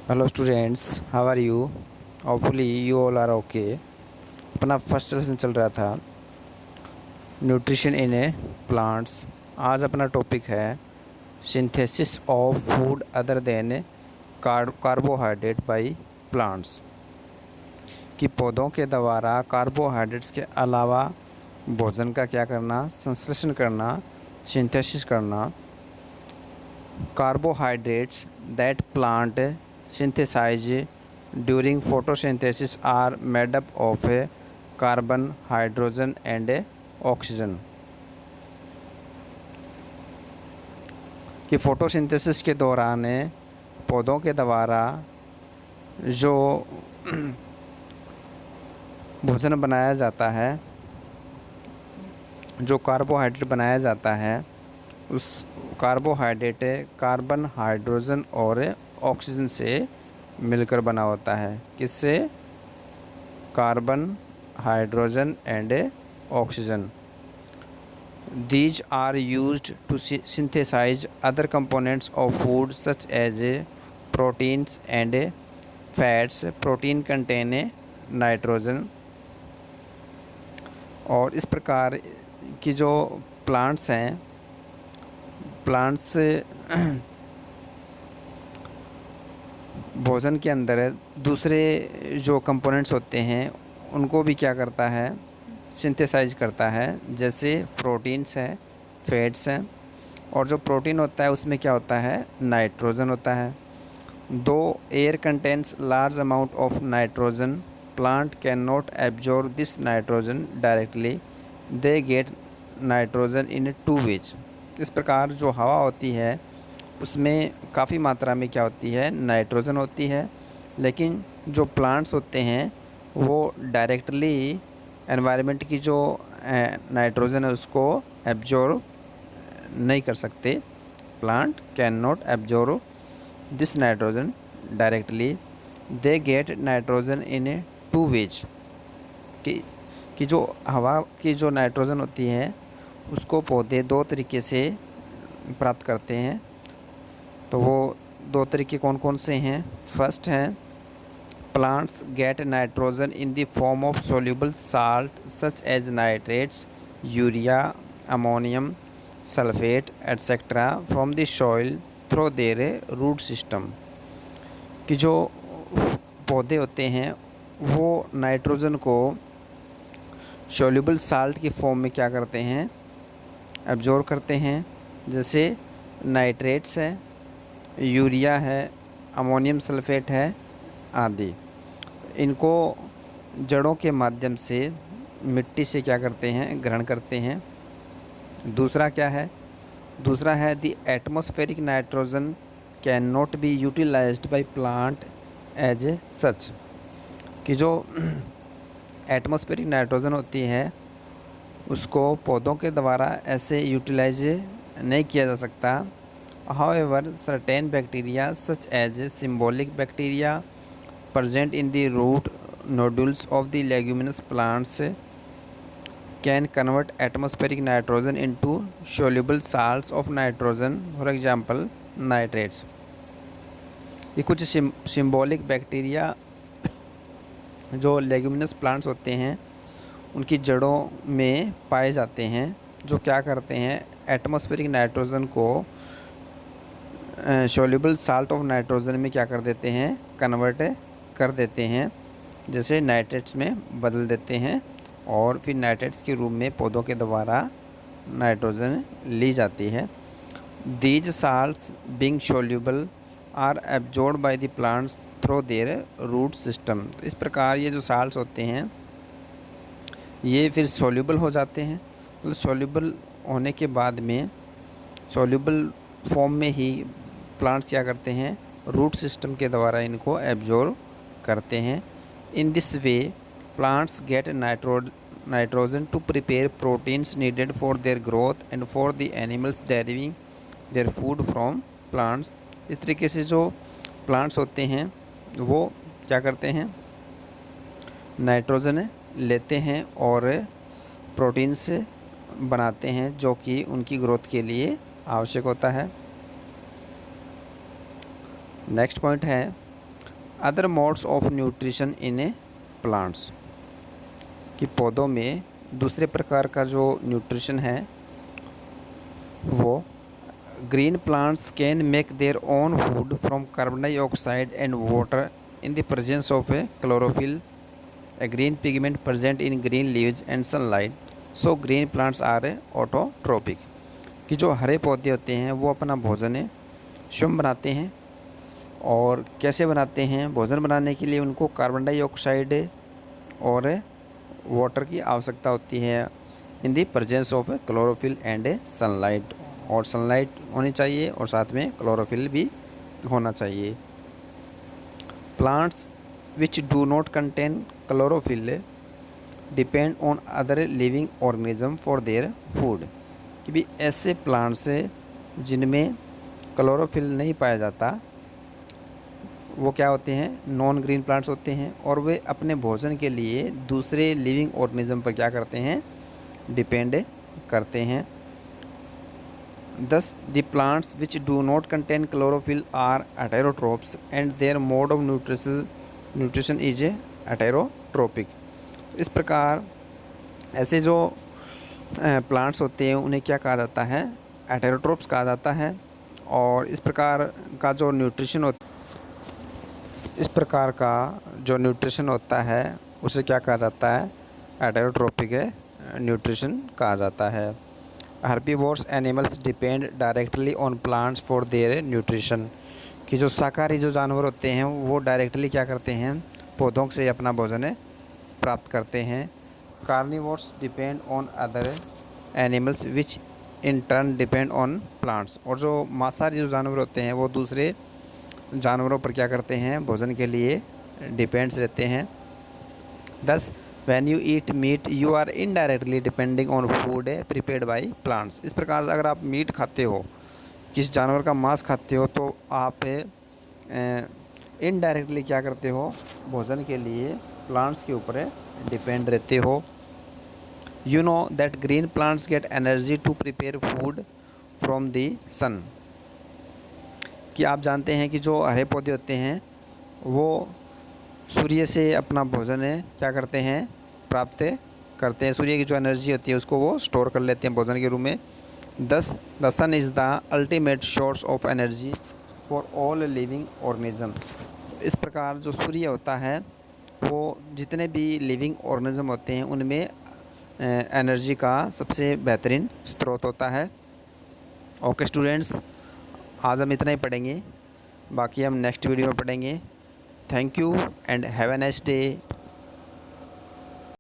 Hello students, how are you? Hopefully you all are okay. अपना first lesson चल रहा था न्यूट्रिशन इन ए प्लांट्स। आज अपना टॉपिक है synthesis of food other than carbohydrate by plants, कि पौधों के द्वारा कार्बोहाइड्रेट्स के अलावा भोजन का क्या करना, संश्लेषण करना, सिंथेसिस करना। Carbohydrates that plant synthesize during photosynthesis are made up of carbon, hydrogen and oxygen। कि फोटोसिंथेसिस के दौरान पौधों के द्वारा जो भोजन बनाया जाता है, जो कार्बोहाइड्रेट बनाया जाता है, उस कार्बोहाइड्रेट कार्बन, हाइड्रोजन और ऑक्सीजन से मिलकर बना होता है। किससे? Carbon, hydrogen and oxygen. These are used to synthesise other components of food such as proteins and fats. Protein contain nitrogen. और इस प्रकार की जो प्लांट्स हैं, प्लांट्स भोजन के अंदर दूसरे जो कंपोनेंट्स होते हैं उनको भी क्या करता है, सिंथेसाइज करता है। जैसे प्रोटीन्स हैं, फैट्स हैं। और जो प्रोटीन होता है उसमें क्या होता है, नाइट्रोजन होता है। Though air contains large amount of nitrogen, plant can not absorb this nitrogen directly, they get nitrogen in two ways. इस प्रकार जो हवा होती है उसमें काफ़ी मात्रा में क्या होती है, नाइट्रोजन होती है। लेकिन जो प्लांट्स होते हैं वो डायरेक्टली एनवायरनमेंट की जो नाइट्रोजन है उसको एब्जॉर्ब नहीं कर सकते। Plant can not absorb this nitrogen directly, they get nitrogen in a two ways. कि जो हवा की जो नाइट्रोजन होती है उसको पौधे दो तरीके से प्राप्त करते हैं। तो वो दो तरीके कौन कौन से हैं? फर्स्ट है, plants get nitrogen in the form of soluble salt such as nitrates, urea, ammonium sulphate etcetera from the soil through their root system. कि जो पौधे होते हैं वो नाइट्रोजन को सोल्यूबल साल्ट की फॉर्म में क्या करते हैं, एब्जॉर्ब करते हैं। जैसे नाइट्रेट्स है, यूरिया है, अमोनियम सल्फेट है आदि। इनको जड़ों के माध्यम से मिट्टी से क्या करते हैं, ग्रहण करते हैं। दूसरा क्या है? दूसरा है the atmospheric nitrogen can not be utilised by plant as such. कि जो एटमॉस्फेरिक नाइट्रोजन होती है उसको पौधों के द्वारा ऐसे यूटिलाइज नहीं किया जा सकता। However, certain bacteria such as symbolic bacteria present in the root nodules of the leguminous plants can convert atmospheric nitrogen into soluble salts of nitrogen, for example nitrates। ये कुछ सिम्बॉलिक बैक्टीरिया जो leguminous plants होते हैं उनकी जड़ों में पाए जाते हैं, जो क्या करते हैं, एटमॉस्फेरिक नाइट्रोजन को सोल्यूबल साल्ट ऑफ नाइट्रोजन में क्या कर देते हैं, कन्वर्ट कर देते हैं। जैसे नाइट्रेट्स में बदल देते हैं और फिर नाइट्रेट्स के रूप में पौधों के द्वारा नाइट्रोजन ली जाती है। These salts being soluble are absorb by the plants through their root system. तो इस प्रकार ये जो साल्ट्स होते हैं ये फिर सोल्यूबल हो जाते हैं। मतलब सोल्यूबल होने के बाद में सोल्यूबल फॉर्म में ही प्लांट्स क्या करते हैं, रूट सिस्टम के द्वारा इनको एब्जॉर्ब करते हैं। In this way plants get nitrogen to prepare proteins needed for their growth and for the animals deriving their food from plants. इस तरीके से जो प्लांट्स होते हैं वो क्या करते हैं, नाइट्रोजन लेते हैं और प्रोटीन्स बनाते हैं जो कि उनकी ग्रोथ के लिए आवश्यक होता है। नेक्स्ट पॉइंट है other modes of nutrition in A plants, कि पौधों में दूसरे प्रकार का जो न्यूट्रिशन है वो green plants can make their own food from carbon dioxide and water in the presence of a chlorophyll, a green pigment present in green leaves and sunlight, so green plants are a autotropic, कि जो हरे पौधे होते हैं वो अपना भोजन स्वयं बनाते हैं। और कैसे बनाते हैं? भोजन बनाने के लिए उनको कार्बन डाइऑक्साइड और वाटर की आवश्यकता होती है in the presence of chlorophyll and sunlight, और सनलाइट होनी चाहिए और साथ में क्लोरोफिल भी होना चाहिए। Plants which do not contain chlorophyll depend on other living organism for their food, कि भी ऐसे प्लांट्स जिनमें क्लोरोफिल नहीं पाया जाता वो क्या होते हैं? नॉन ग्रीन प्लांट्स होते हैं, और वे अपने भोजन के लिए दूसरे लिविंग ऑर्गेनिज्म पर क्या करते हैं? डिपेंड करते हैं। Thus, the plants which do not contain chlorophyll are heterotrophs and their mode of nutrition is heterotropic। इस प्रकार ऐसे जो प्लांट्स होते हैं उन्हें क्या कहा जाता है? हेटेरोट्रोप्स कहा जाता है। और इस प्रकार का जो न्यूट्रिशन होता है उसे क्या कहा जाता है? हेटेरोट्रोपिक न्यूट्रिशन कहा जाता है। Herbivores animals depend directly on plants for their nutrition, कि जो शाकाहारी जो जानवर होते हैं वो डायरेक्टली क्या करते हैं? पौधों से अपना भोजन प्राप्त करते हैं। Carnivores depend on other animals which in turn depend on plants, और जो मांसाहारी जो जानवर होते हैं वो दूसरे जानवरों पर क्या करते हैं? भोजन के लिए डिपेंड्स रहते हैं। Thus, when you eat meat, you are indirectly depending on food prepared by plants। इस प्रकार से अगर आप मीट खाते हो, किस जानवर का मांस खाते हो, तो आप इनडायरेक्टली क्या करते हो? भोजन के लिए प्लांट्स के ऊपर डिपेंड रहते हो। You know that green plants get energy to prepare food from the sun, कि आप जानते हैं कि जो हरे पौधे होते हैं वो सूर्य से अपना भोजन क्या करते हैं? प्राप्त करते हैं। सूर्य की जो एनर्जी होती है उसको वो स्टोर कर लेते हैं भोजन के रूप में। Thus the sun is the ultimate source of energy for all living organism. इस प्रकार जो सूर्य होता है वो जितने भी लिविंग ऑर्गेनिज्म होते हैं उनमें एनर्जी का सबसे बेहतरीन स्रोत होता है। ओके स्टूडेंट्स, आज हम इतना ही पढ़ेंगे, बाकी हम नेक्स्ट वीडियो में पढ़ेंगे। Thank you and have a nice day.